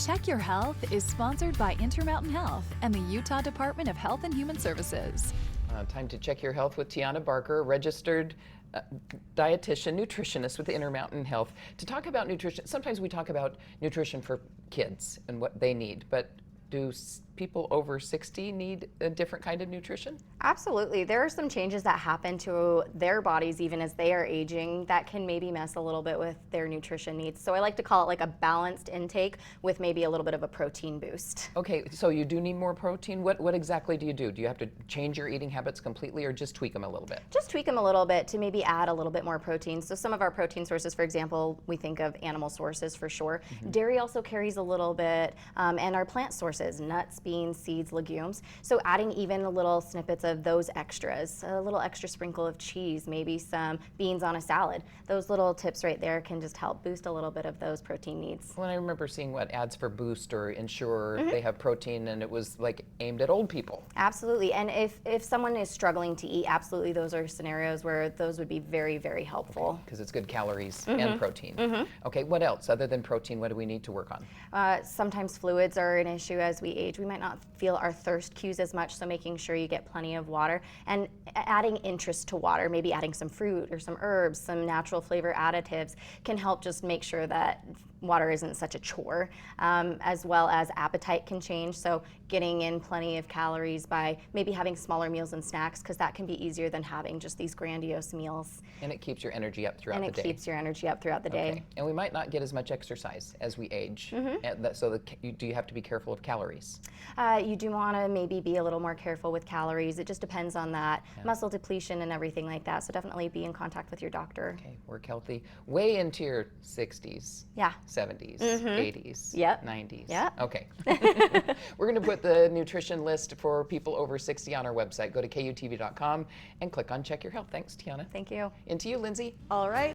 Check Your Health is sponsored by Intermountain Health and the Utah Department of Health and Human Services. Time to check your health with Tiana Barker, registered dietitian, nutritionist with Intermountain Health. To talk about nutrition, sometimes we talk about nutrition for kids and what they need, but do people over 60 need a different kind of nutrition? Absolutely. There are some changes that happen to their bodies even as they are aging that can maybe mess a little bit with their nutrition needs. So I like to call it like a balanced intake with maybe a little bit of a protein boost. Okay, so you do need more protein. What exactly do you do? Do you have to change your eating habits completely or just tweak them a little bit? Just tweak them a little bit to maybe add a little bit more protein. So some of our protein sources, for example, we think of animal sources for sure. Dairy also carries a little bit, and our plant sources, nuts, beans, seeds, legumes. So adding even a little snippets of those extras, a little extra sprinkle of cheese, maybe some beans on a salad. Those little tips right there can just help boost a little bit of those protein needs. Well, I remember seeing ads for Boost or Ensure, they have protein and it was like aimed at old people. Absolutely, and if someone is struggling to eat, absolutely those are scenarios where those would be very, very helpful. Because it's good calories and protein. Okay, what else other than protein, what do we need to work on? Sometimes fluids are an issue as we age. We might not feel our thirst cues as much, so making sure you get plenty of water and adding interest to water, maybe adding some fruit or some herbs, some natural flavor additives can help just make sure that water isn't such a chore, as well as appetite can change. So getting in plenty of calories by maybe having smaller meals and snacks, because that can be easier than having just these grandiose meals. And it keeps your energy up throughout the day. And it keeps your energy up throughout the day. Okay. And we might not get as much exercise as we age. So do you have to be careful of calories? You do want to maybe be a little more careful with calories. It just depends on that muscle depletion and everything like that. So definitely be in contact with your doctor. Okay, work healthy. Way into your 60s. Yeah. 70s, 80s, Yep. 90s. Yeah. Okay. We're going to put the nutrition list for people over 60 on our website. Go to KUTV.com and click on Check Your Health. Thanks, Tiana. Thank you. And to you, Lindsay. All right.